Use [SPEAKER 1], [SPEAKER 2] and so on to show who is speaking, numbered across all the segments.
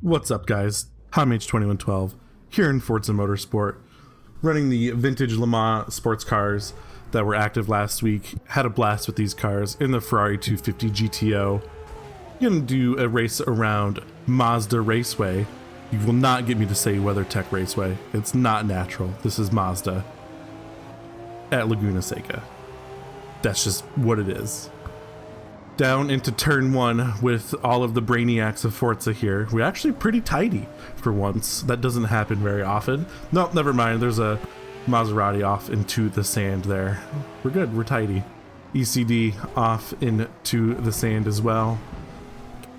[SPEAKER 1] What's up, guys? HomH2112 here in Forza Motorsport, running the vintage LeMans sports cars that were active last week. Had a blast with these cars in the Ferrari 250 GTO. Gonna do a race around Mazda Raceway. You will not get me to say WeatherTech Raceway. It's not natural. This is Mazda at Laguna Seca. That's just what it is. Down into turn one with all of the brainiacs of Forza here. We're actually pretty tidy for once. That doesn't happen very often. Nope, never mind. There's a Maserati off into the sand there. We're good. We're tidy. ECD off into the sand as well.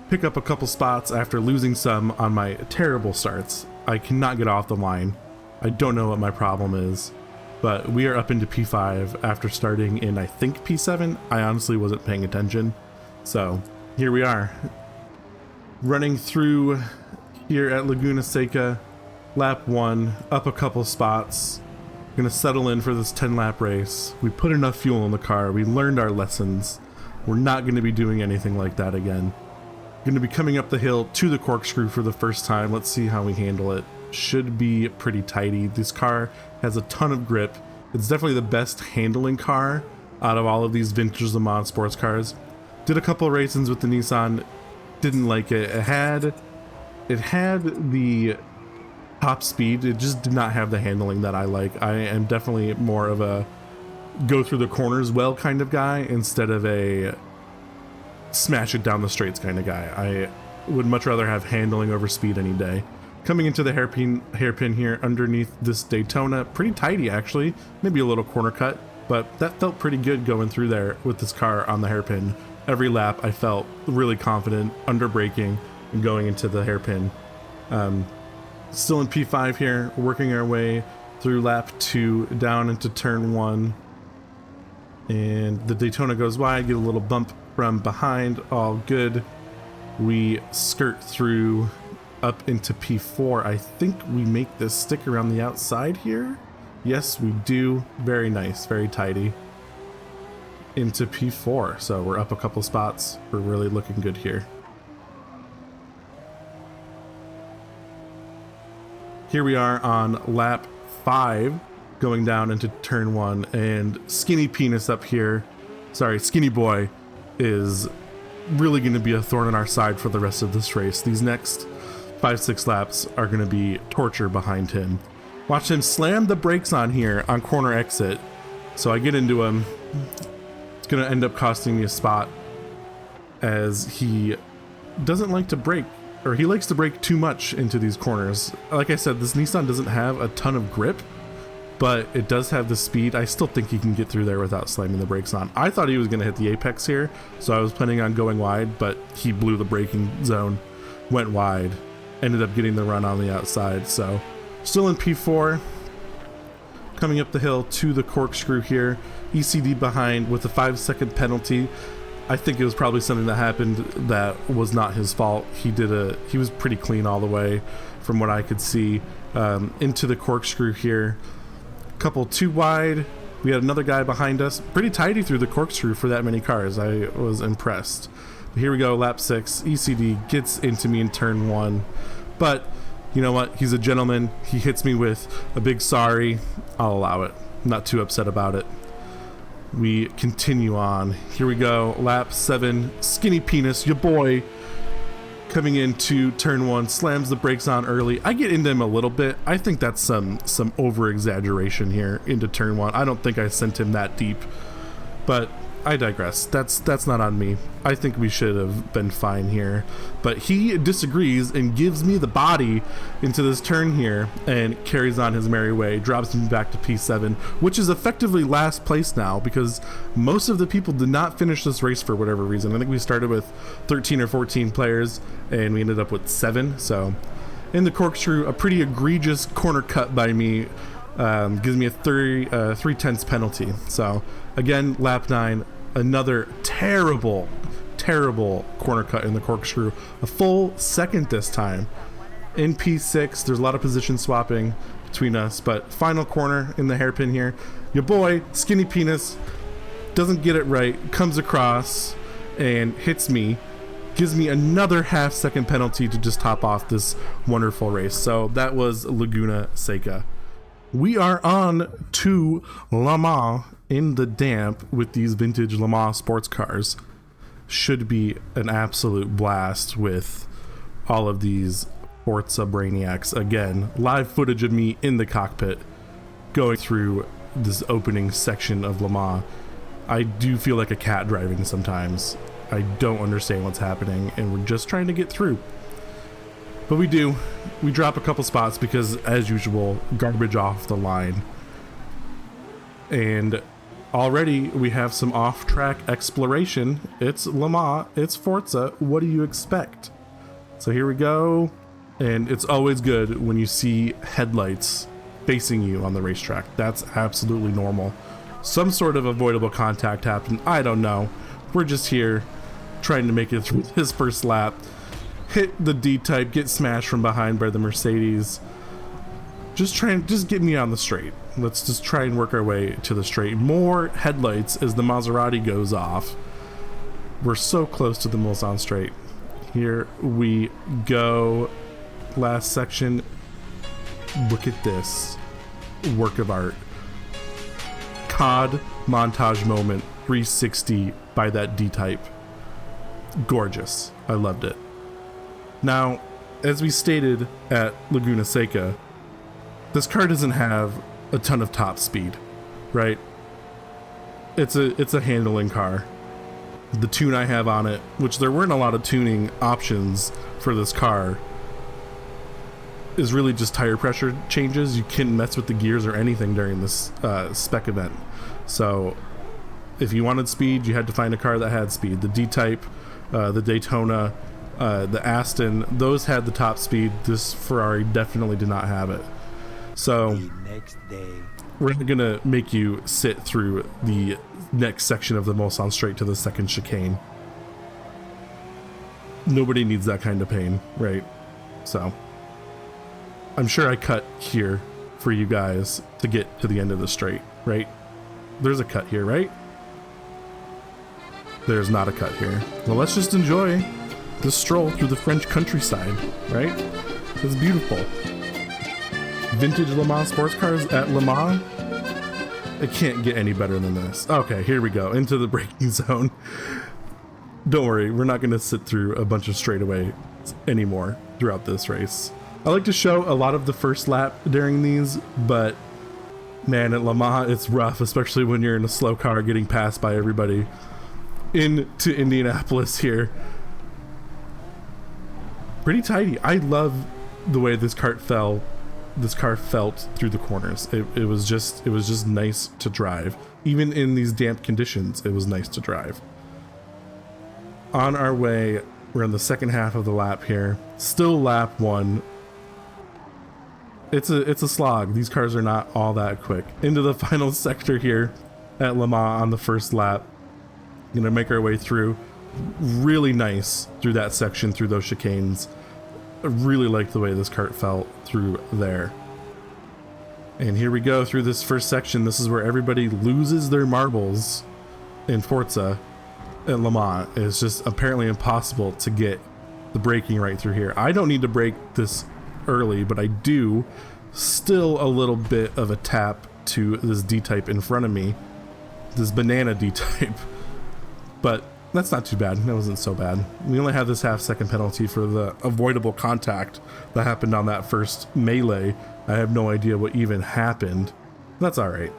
[SPEAKER 1] Pick up a couple spots after losing some on my terrible starts. I cannot get off the line. I don't know what my problem is. But we are up into P5 after starting in, I think, P7. I honestly wasn't paying attention. So here we are, running through here at Laguna Seca, lap 1, up a couple spots. Gonna settle in for this 10-lap race. We put enough fuel in the car. We learned our lessons. We're not gonna be doing anything like that again. Gonna be coming up the hill to the corkscrew for the first time. Let's see how we handle it. Should be pretty tidy. This car has a ton of grip. It's definitely the best handling car out of all of these vintage Le Mans sports cars. Did a couple of races with the Nissan, didn't like it. It had the top speed. It just did not have the handling that I like. I am definitely more of a go through the corners well kind of guy instead of a smash it down the straights kind of guy. I would much rather have handling over speed any day. Coming into the hairpin here underneath this Daytona, pretty tidy actually, maybe a little corner cut, but that felt pretty good going through there with this car on the hairpin. Every lap I felt really confident under braking and going into the hairpin. Still in P5 here, working our way through lap 2 down into turn 1, and the Daytona goes wide, get a little bump from behind, all good. We skirt through up into P4. I think we make this stick around the outside here. Yes, we do. Very nice, very tidy. Into P4, so we're up a couple spots. We're really looking good here. Here we are on lap 5, going down into turn 1, and Skinny Penis up here, sorry, Skinny Boy, is really going to be a thorn in our side for the rest of this race. These next 5-6 laps are going to be torture behind him. Watch him slam the brakes on here on corner exit, so I get into him. It's going to end up costing me a spot as he doesn't like to brake, or he likes to brake too much into these corners. Like I said, this Nissan doesn't have a ton of grip, but it does have the speed. I still think he can get through there without slamming the brakes on. I thought he was going to hit the apex here, so I was planning on going wide, but he blew the braking zone, went wide, ended up getting the run on the outside. So still in P4, coming up the hill to the corkscrew here. ECD behind with a 5-second penalty. I think it was probably something that happened that was not his fault. He was pretty clean all the way from what I could see. Into the corkscrew here. Couple too wide. We had another guy behind us. Pretty tidy through the corkscrew for that many cars. I was impressed. But here we go, lap 6. ECD gets into me in turn 1. But you know what? He's a gentleman. He hits me with a big sorry. I'll allow it. I'm not too upset about it. We continue on. Here we go, lap 7. Skinny Penis, your boy, coming into turn 1, slams the brakes on early. I get into him a little bit. I think that's some over exaggeration here into turn 1. I don't think I sent him that deep, but I digress. That's not on me. I think we should have been fine here, but he disagrees and gives me the body into this turn here and carries on his merry way, drops me back to P7, which is effectively last place now because most of the people did not finish this race for whatever reason. I think we started with 13 or 14 players and we ended up with 7. So in the corkscrew, a pretty egregious corner cut by me gives me a 3/10 penalty. So again, lap 9, another terrible corner cut in the corkscrew, a full second this time. In P6, there's a lot of position swapping between us, but final corner in the hairpin here, your boy Skinny Penis doesn't get it right, comes across and hits me gives me another half-second penalty to just top off this wonderful race. So that was Laguna Seca. We are on to Le Mans in the damp with these vintage Le Mans sports cars. Should be an absolute blast with all of these Forza brainiacs. Again, live footage of me in the cockpit going through this opening section of Le Mans. I do feel like a cat driving sometimes. I don't understand what's happening, and we're just trying to get through. But we do. We drop a couple spots because, as usual, garbage off the line. And already we have some off-track exploration. It's Le Mans, it's Forza. What do you expect? So here we go. And it's always good when you see headlights facing you on the racetrack. That's absolutely normal. Some sort of avoidable contact happened. I don't know. We're just here trying to make it through his first lap. Hit the D-type, get smashed from behind by the Mercedes. Just get me on the straight. Let's just try and work our way to the straight. More headlights as the Maserati goes off. We're so close to the Mulsanne straight. Here we go. Last section. Look at this work of art. COD montage moment 360 by that D-type. Gorgeous. I loved it. Now, as we stated at Laguna Seca, this car doesn't have a ton of top speed, right? It's a handling car. The tune I have on it, which there weren't a lot of tuning options for this car, is really just tire pressure changes. You can't mess with the gears or anything during this spec event. So if you wanted speed, you had to find a car that had speed. The D-Type, the Daytona, the Aston, those had the top speed. This Ferrari definitely did not have it. So we're gonna make you sit through the next section of the Mulsanne straight to the second chicane. Nobody needs that kind of pain, right? So I'm sure I cut here for you guys to get to the end of the straight, right? There's a cut here, right? There's not a cut here. Well, let's just enjoy the stroll through the French countryside, right? It's beautiful. Vintage Le Mans sports cars at Le Mans. It can't get any better than this. Okay, here we go, into the braking zone. Don't worry, we're not gonna sit through a bunch of straightaways anymore throughout this race. I like to show a lot of the first lap during these, but man, at Le Mans, it's rough, especially when you're in a slow car getting passed by everybody. Into Indianapolis here. Pretty tidy. I love the way this car felt through the corners. It was just nice to drive. Even in these damp conditions, it was nice to drive. On our way, we're in the second half of the lap here. Still lap one. It's a slog. These cars are not all that quick. Into the final sector here at Le Mans on the first lap. Gonna make our way through. Really nice through that section, through those chicanes. I really like the way this kart felt through there. And here we go through this first section. This is where everybody loses their marbles in Forza at Le Mans. It's just apparently impossible to get the braking right through here. I don't need to brake this early, but I do. Still a little bit of a tap to this D-type in front of me. This banana D-type. But that's not too bad. That wasn't so bad. We only have this half-second penalty for the avoidable contact that happened on that first melee. I have no idea what even happened. That's all right.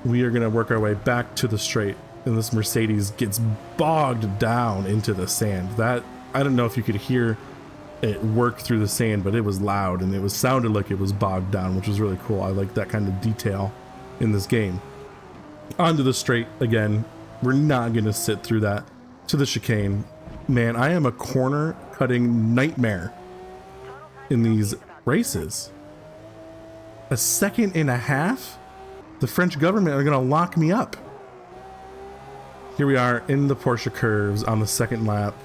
[SPEAKER 1] We are going to work our way back to the straight, and this Mercedes gets bogged down into the sand. That, I don't know if you could hear it work through the sand, but it was loud, and it sounded like it was bogged down, which was really cool. I like that kind of detail in this game. Onto the straight again. We're not going to sit through that to the chicane. Man, I am a corner cutting nightmare in these races. A second and a half? The French government are going to lock me up. Here we are in the Porsche curves on the second lap.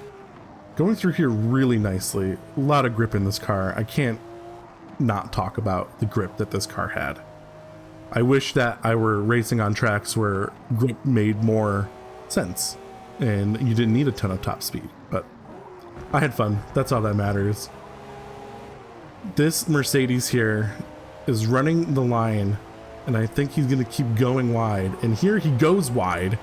[SPEAKER 1] Going through here really nicely. A lot of grip in this car. I can't not talk about the grip that this car had. I wish that I were racing on tracks where grip made more sense and you didn't need a ton of top speed, but I had fun. That's all that matters. This Mercedes here is running the line, and I think he's going to keep going wide. And here he goes wide.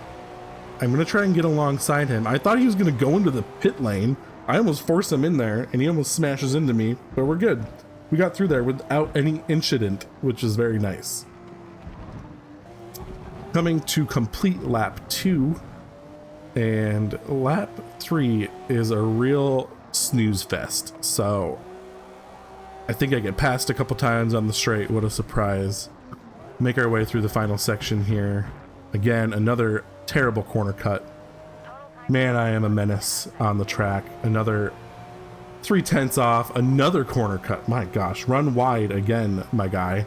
[SPEAKER 1] I'm going to try and get alongside him. I thought he was going to go into the pit lane. I almost forced him in there, and he almost smashes into me, but we're good. We got through there without any incident, which is very nice. Coming to complete lap 2, and lap 3 is a real snooze fest. So I think I get passed a couple times on the straight. What a surprise. Make our way through the final section here. Again, another terrible corner cut. Man, I am a menace on the track. Another 3/10 off, another corner cut. My gosh, run wide again, my guy.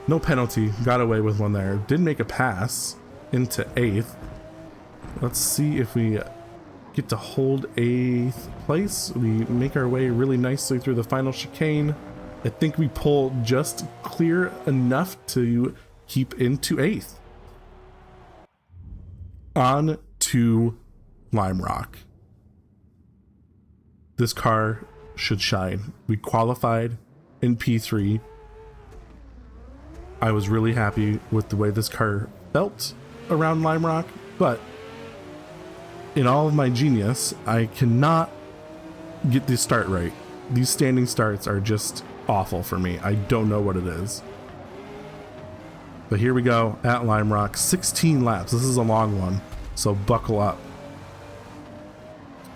[SPEAKER 1] No penalty, got away with one there. Did make a pass into 8th. Let's see if we get to hold 8th place. We make our way really nicely through the final chicane. I think we pull just clear enough to keep into 8th. On to Lime Rock. This car should shine. We qualified in P3. I was really happy with the way this car felt around Lime Rock, but in all of my genius, I cannot get this start right. These standing starts are just awful for me. I don't know what it is. But here we go at Lime Rock, 16 laps. This is a long one, so buckle up.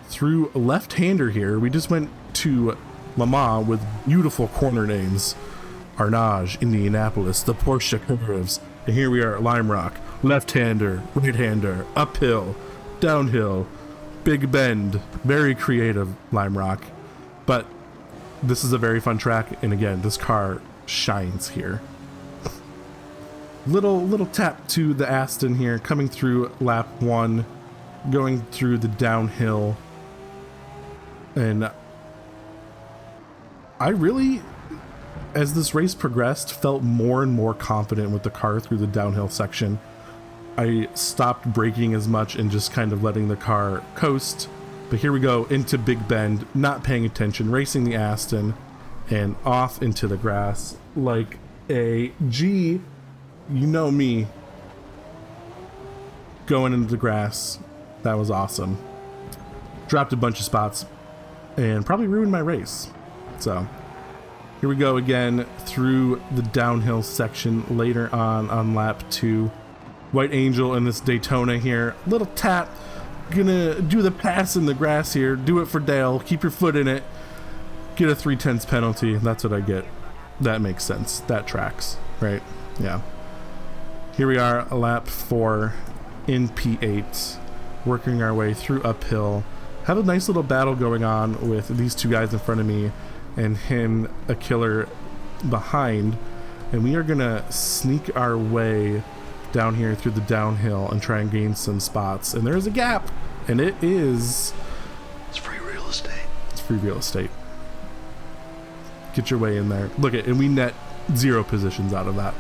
[SPEAKER 1] Through left-hander here, we just went to LeMans with beautiful corner names. Arnage, Indianapolis, the Porsche curves. And here we are at Lime Rock. Left-hander, right-hander, uphill, downhill, big bend. Very creative, Lime Rock. But this is a very fun track, and again, this car shines here. Little tap to the Aston here, coming through lap 1, going through the downhill. And I really, as this race progressed, felt more and more confident with the car through the downhill section. I stopped braking as much and just kind of letting the car coast. But here we go into Big Bend, not paying attention, racing the Aston, and off into the grass like a G. You know me. Going into the grass. That was awesome. Dropped a bunch of spots and probably ruined my race. So here we go again through the downhill section later on lap 2. White Angel in this Daytona here. Little tap. Gonna do the pass in the grass here. Do it for Dale. Keep your foot in it. Get a 3/10 penalty. That's what I get. That makes sense. That tracks, right? Yeah. Here we are, lap 4 in P8, working our way through uphill. Have a nice little battle going on with these two guys in front of me and him, a killer, behind. And we are gonna sneak our way down here through the downhill and try and gain some spots. And there's a gap, and it is...
[SPEAKER 2] It's free real estate.
[SPEAKER 1] It's free real estate. Get your way in there. Look at, and we net 0 positions out of that.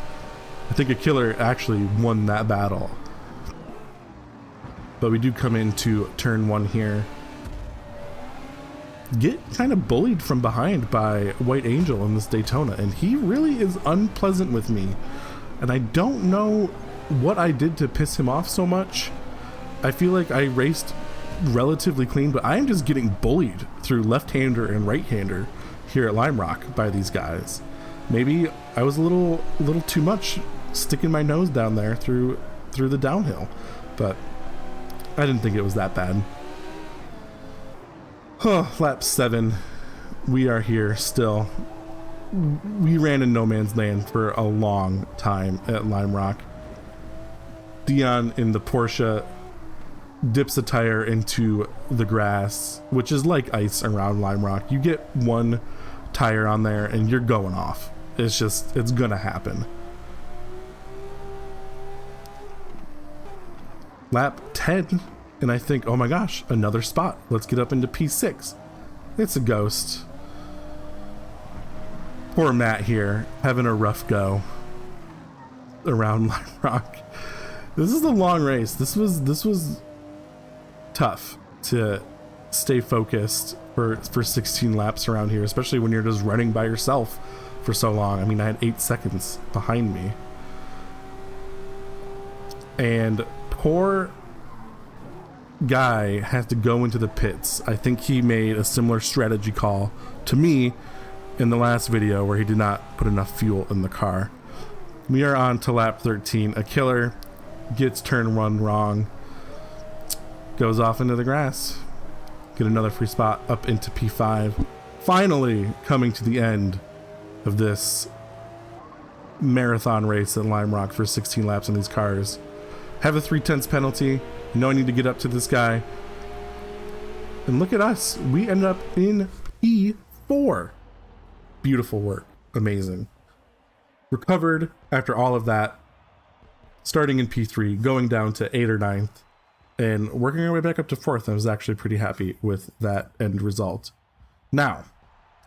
[SPEAKER 1] I think a killer actually won that battle. But we do come into turn 1 here. Get kind of bullied from behind by White Angel in this Daytona, and he really is unpleasant with me. And I don't know what I did to piss him off so much. I feel like I raced relatively clean, but I am just getting bullied through left-hander and right-hander here at Lime Rock by these guys. Maybe I was a little too much sticking my nose down there through the downhill, but I didn't think it was that bad. Lap 7, we are here still. We ran in no man's land for a long time at Lime Rock. Dion in the Porsche dips a tire into the grass, which is like ice around Lime Rock. You get one tire on there and you're going off. It's gonna happen. Lap 10, and I think, oh my gosh, another spot. Let's get up into P6. It's a ghost. Poor Matt here, having a rough go around Lime Rock. This is a long race. This was tough to stay focused for 16 laps around here, especially when you're just running by yourself for so long. I mean, I had 8 seconds behind me. And poor guy has to go into the pits. I think he made a similar strategy call to me in the last video where he did not put enough fuel in the car. We are on to lap 13. A killer gets turn 1 wrong, goes off into the grass. Get another free spot up into P5. Finally coming to the end of this marathon race at Lime Rock for 16 laps in these cars. Have a 3/10 penalty. No, I need to get up to this guy. And look at us. We end up in P4. Beautiful work. Amazing. Recovered after all of that. Starting in P3, going down to 8th or 9th, and working our way back up to 4th. I was actually pretty happy with that end result. Now,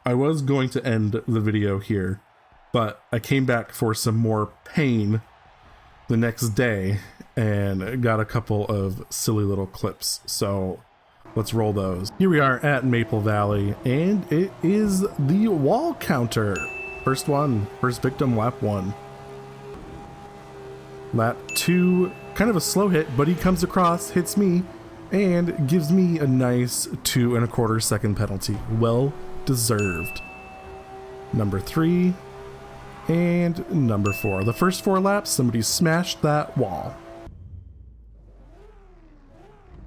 [SPEAKER 1] I was going to end the video here, but I came back for some more pain the next day and got a couple of silly little clips. So let's roll those. Here we are at Maple Valley, and it is the wall counter. First one, first victim, lap 1. Lap 2, kind of a slow hit, but he comes across, hits me, and gives me a nice 2 1/4 second penalty. Well deserved. Number 3 and number 4. The first 4 laps, somebody smashed that wall.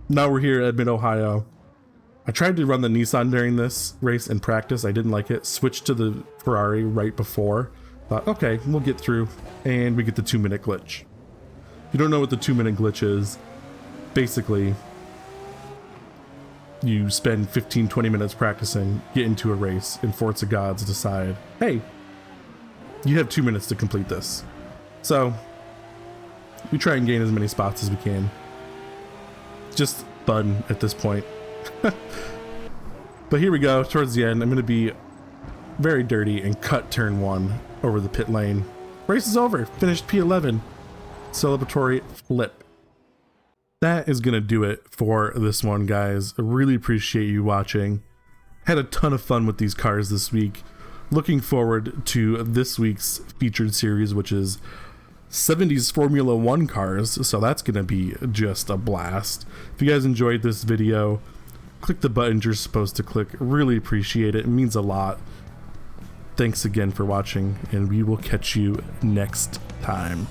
[SPEAKER 1] Now we're here at Mid-Ohio. I tried to run the Nissan during this race in practice. I didn't like it. Switched to the Ferrari right before. Thought, okay, we'll get through. And we get the 2-minute glitch. If you don't know what the 2-minute glitch is, basically, you spend 15-20 minutes practicing, get into a race, and Forza gods decide, hey, you have 2 minutes to complete this. So, we try and gain as many spots as we can. Just fun at this point. But here we go, towards the end. I'm going to be very dirty and cut turn 1 over the pit lane. Race is over. Finished P11. Celebratory flip. That is going to do it for this one, guys. I really appreciate you watching. Had a ton of fun with these cars this week. Looking forward to this week's featured series, which is 70s Formula 1 cars. So that's going to be just a blast. If you guys enjoyed this video, click the buttons you're supposed to click. Really appreciate it. It means a lot. Thanks again for watching, and we will catch you next time.